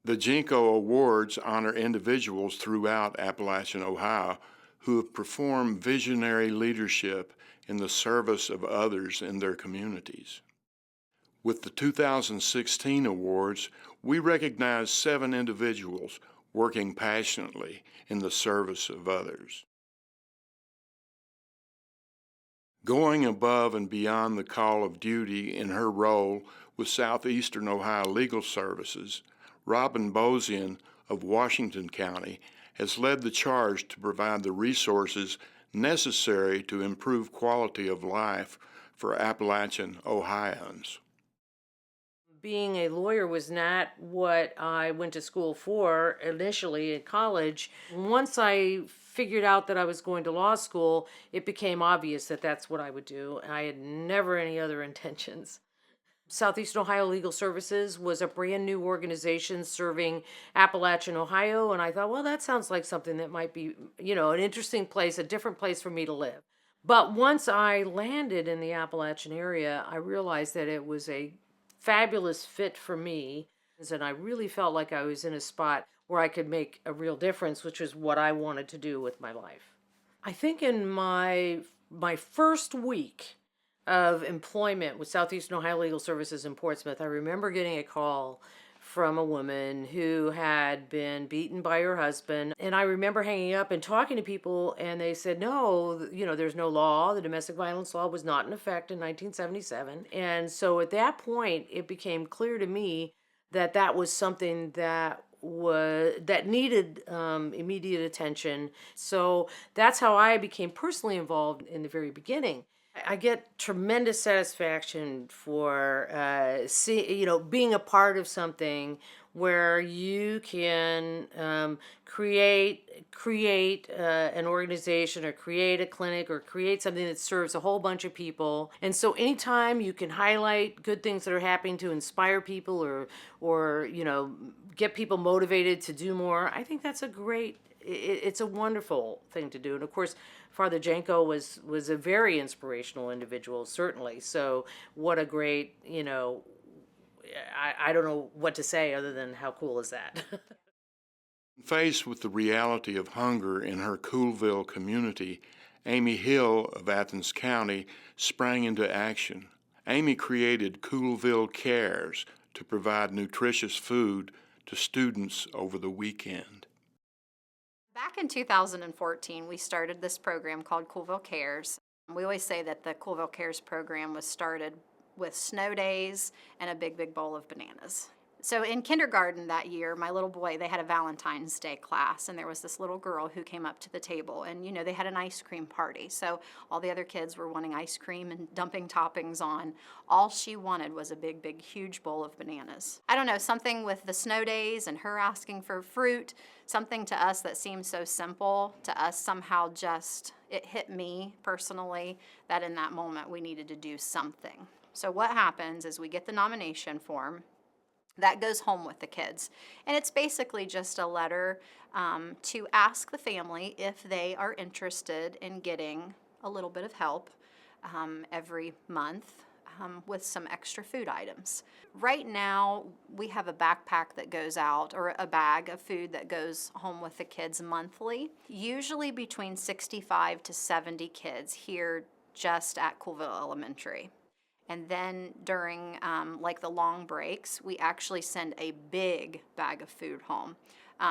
The Jenco Awards honor individuals throughout Appalachian, Ohio who have performed visionary leadership in the service of others in their communities. With the 2016 awards, we recognize 7 individuals working passionately in the service of others. Going above and beyond the call of duty in her role with Southeastern Ohio Legal Services, Robin Bozian of Washington County has led the charge to provide the resources necessary to improve quality of life for Appalachian Ohioans. Being a lawyer was not what I went to school for initially in college. Once I figured out that I was going to law school, it became obvious that that's what I would do. I had never any other intentions. Southeastern Ohio Legal Services was a brand new organization serving Appalachian, Ohio, and I thought, well, that sounds like something that might be, an interesting place, a different place for me to live. But once I landed in the Appalachian area, I realized that it was a fabulous fit for me, and I really felt like I was in a spot where I could make a real difference, which is what I wanted to do with my life. I think in my first week of employment with Southeastern Ohio Legal Services in Portsmouth, I remember getting a call from a woman who had been beaten by her husband. And I remember hanging up and talking to people, and they said, no, there's no law. The domestic violence law was not in effect in 1977. And so at that point, it became clear to me that that was something that needed immediate attention. So that's how I became personally involved in the very beginning. I get tremendous satisfaction for being a part of something where you can create an organization or create a clinic or create something that serves a whole bunch of people. And so anytime you can highlight good things that are happening to inspire people or get people motivated to do more, I think that's it's a wonderful thing to do. And of course, Father Jenco was a very inspirational individual, certainly. So what a great, I don't know what to say other than how cool is that? Faced with the reality of hunger in her Coolville community, Amy Hill of Athens County sprang into action. Amy created Coolville Cares to provide nutritious food to students over the weekend. Back in 2014, we started this program called Coolville Cares. We always say that the Coolville Cares program was started with snow days and a big, big bowl of bananas. So in kindergarten that year, my little boy, they had a Valentine's Day class, and there was this little girl who came up to the table, and they had an ice cream party. So all the other kids were wanting ice cream and dumping toppings on. All she wanted was a big, big, huge bowl of bananas. I don't know, something with the snow days and her asking for fruit, something to us that seemed so simple, to us somehow it hit me personally that in that moment we needed to do something. So what happens is we get the nomination form. That goes home with the kids. And it's basically just a letter to ask the family if they are interested in getting a little bit of help every month with some extra food items. Right now, we have a backpack that goes out, or a bag of food that goes home with the kids monthly. Usually between 65 to 70 kids here just at Coolville Elementary. And then during like the long breaks, we actually send a big bag of food home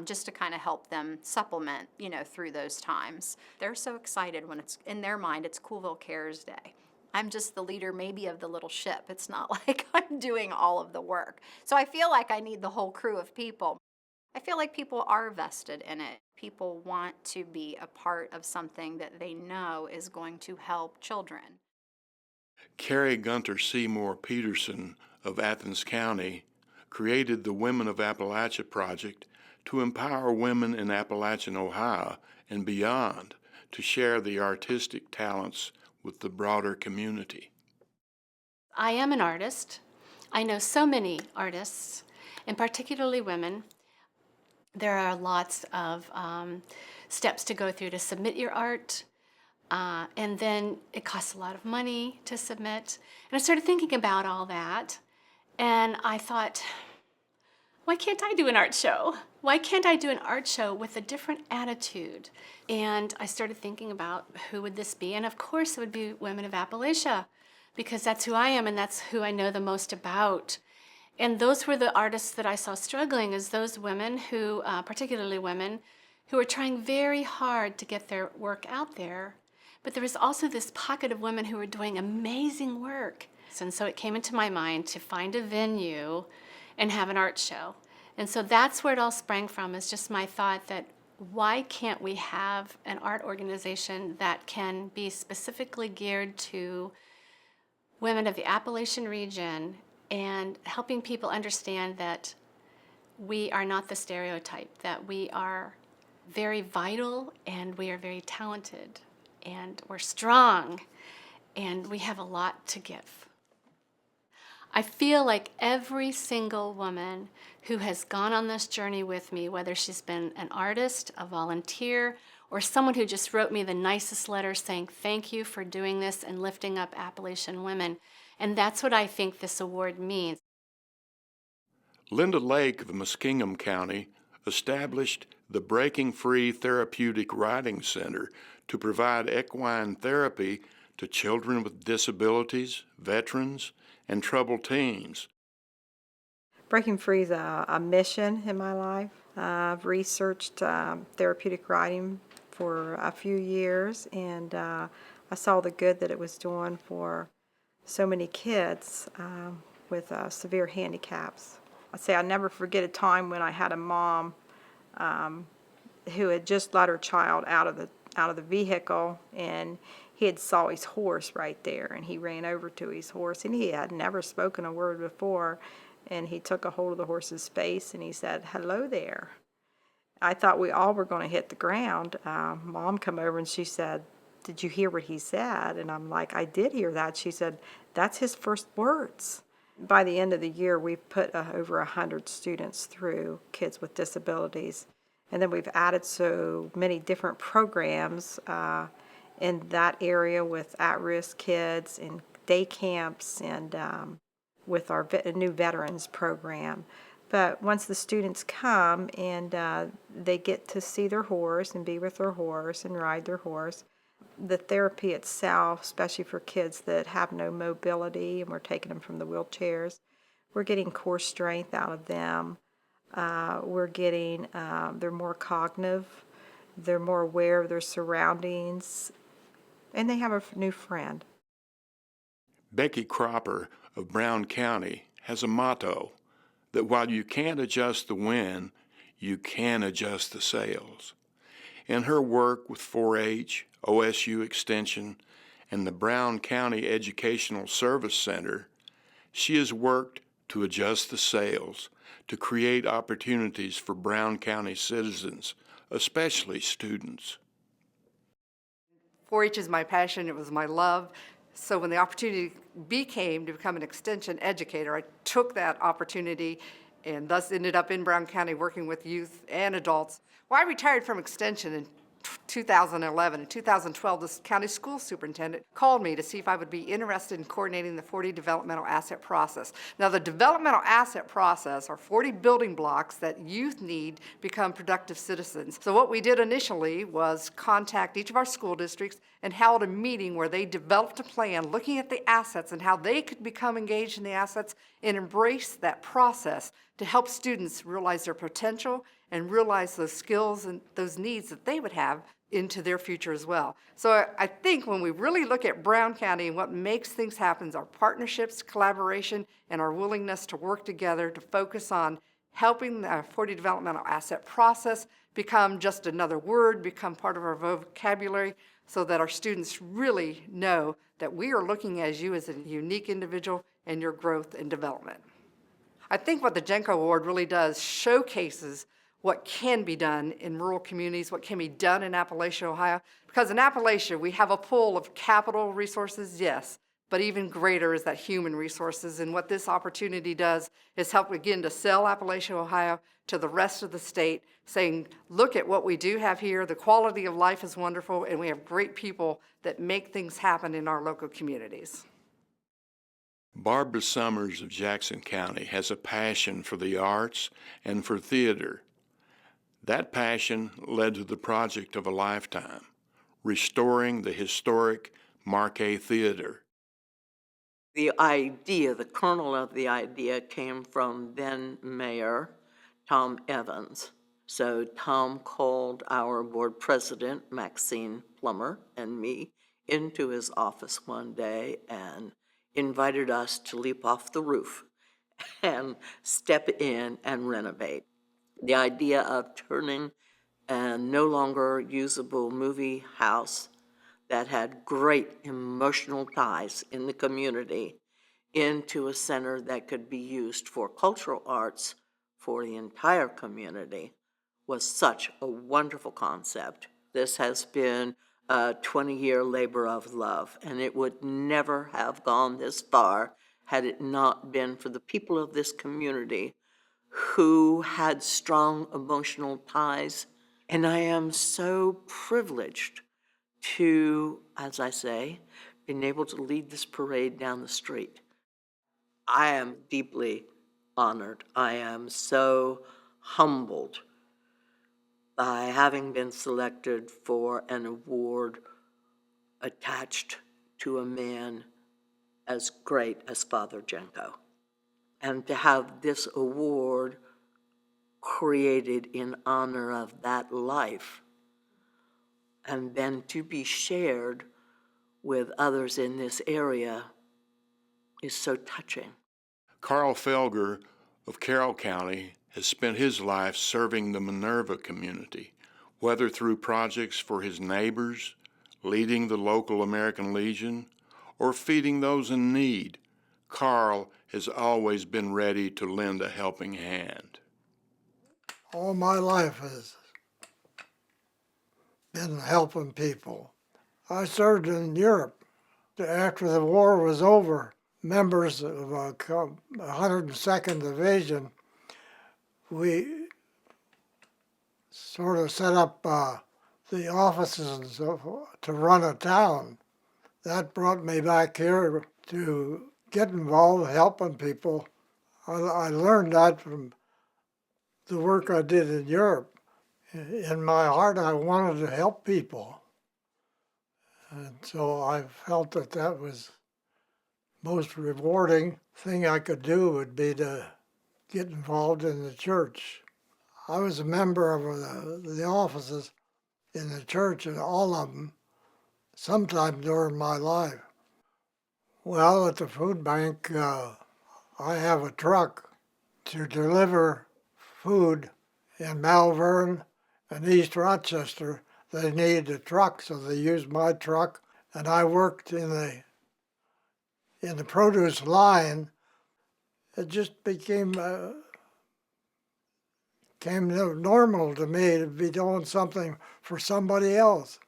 just to kind of help them supplement, through those times. They're so excited when it's in their mind, it's Coolville Cares Day. I'm just the leader maybe of the little ship. It's not like I'm doing all of the work. So I feel like I need the whole crew of people. I feel like people are vested in it. People want to be a part of something that they know is going to help children. Carrie Gunter Seymour Peterson of Athens County created the Women of Appalachia Project to empower women in Appalachian, Ohio, and beyond to share the artistic talents with the broader community. I am an artist. I know so many artists, and particularly women. There are lots of steps to go through to submit your art. And then it costs a lot of money to submit. And I started thinking about all that. And I thought, why can't I do an art show? Why can't I do an art show with a different attitude? And I started thinking about who would this be? And of course it would be women of Appalachia, because that's who I am and that's who I know the most about. And those were the artists that I saw struggling, as those women who, particularly women, who were trying very hard to get their work out there. But there was also this pocket of women who were doing amazing work. And so it came into my mind to find a venue and have an art show. And so that's where it all sprang from, is just my thought that why can't we have an art organization that can be specifically geared to women of the Appalachian region and helping people understand that we are not the stereotype, that we are very vital and we are very talented and we're strong and we have a lot to give. I feel like every single woman who has gone on this journey with me, whether she's been an artist, a volunteer, or someone who just wrote me the nicest letter saying thank you for doing this and lifting up Appalachian women. And that's what I think this award means. Linda Lake of Muskingum County established the Breaking Free Therapeutic Writing Center to provide equine therapy to children with disabilities, veterans, and troubled teens. Breaking Free is a mission in my life. I've researched therapeutic writing for a few years, and I saw the good that it was doing for so many kids with severe handicaps. I say I never forget a time when I had a mom who had just let her child out of the vehicle, and he had saw his horse right there, and he ran over to his horse, and he had never spoken a word before, and he took a hold of the horse's face and he said, "Hello there." I thought we all were going to hit the ground. Mom come over and she said, "Did you hear what he said?" And I'm like, "I did hear that." She said, "That's his first words." By the end of the year, we've put over 100 students through, kids with disabilities. And then we've added so many different programs in that area with at-risk kids and day camps, and with our new veterans program. But once the students come and they get to see their horse and be with their horse and ride their horse, the therapy itself, especially for kids that have no mobility, and we're taking them from the wheelchairs, we're getting core strength out of them. We're getting, they're more cognitive, they're more aware of their surroundings, and they have a new friend. Becky Cropper of Brown County has a motto that while you can't adjust the wind, you can adjust the sails. In her work with 4-H, OSU Extension, and the Brown County Educational Service Center, she has worked to adjust the sails to create opportunities for Brown County citizens, especially students. 4-H is my passion, it was my love. So when the opportunity became to become an extension educator, I took that opportunity and thus ended up in Brown County working with youth and adults. Well, I retired from extension in 2011. In 2012, the county school superintendent called me to see if I would be interested in coordinating the 40 developmental asset process. Now, the developmental asset process are 40 building blocks that youth need to become productive citizens. So what we did initially was contact each of our school districts and held a meeting where they developed a plan looking at the assets and how they could become engaged in the assets and embrace that process to help students realize their potential and realize those skills and those needs that they would have into their future as well. So I think when we really look at Brown County and what makes things happen is our partnerships, collaboration, and our willingness to work together to focus on helping the 40 developmental asset process become just another word, become part of our vocabulary, so that our students really know that we are looking at you as a unique individual and your growth and development. I think what the Jenco Award really does showcases what can be done in rural communities, what can be done in Appalachia, Ohio. Because in Appalachia, we have a pool of capital resources, yes, but even greater is that human resources. And what this opportunity does is help, again, to sell Appalachia, Ohio to the rest of the state, saying, look at what we do have here. The quality of life is wonderful, and we have great people that make things happen in our local communities. Barbara Summers of Jackson County has a passion for the arts and for theater. That passion led to the project of a lifetime, restoring the historic Marquet Theater. The idea, the kernel of the idea came from then Mayor Tom Evans. So Tom called our board president, Maxine Plummer, and me into his office one day and invited us to leap off the roof and step in and renovate. The idea of turning a no longer usable movie house that had great emotional ties in the community into a center that could be used for cultural arts for the entire community was such a wonderful concept. This has been a 20-year labor of love, and it would never have gone this far had it not been for the people of this community who had strong emotional ties. And I am so privileged to, as I say, been able to lead this parade down the street. I am deeply honored. I am so humbled by having been selected for an award attached to a man as great as Father Jenco. And to have this award created in honor of that life, and then to be shared with others in this area is so touching. Carl Felger of Carroll County has spent his life serving the Minerva community, whether through projects for his neighbors, leading the local American Legion, or feeding those in need. Carl has always been ready to lend a helping hand. All my life has been helping people. I served in Europe. After the war was over, members of 102nd Division, we sort of set up the offices to run a town. That brought me back here to get involved helping people. I learned that from the work I did in Europe. In my heart, I wanted to help people. And so I felt that that was most rewarding thing I could do would be to get involved in the church. I was a member of the offices in the church, and all of them, sometime during my life. Well, at the food bank, I have a truck to deliver food in Malvern and East Rochester. They needed a truck, so they used my truck, and I worked in the produce line. It just became normal to me to be doing something for somebody else.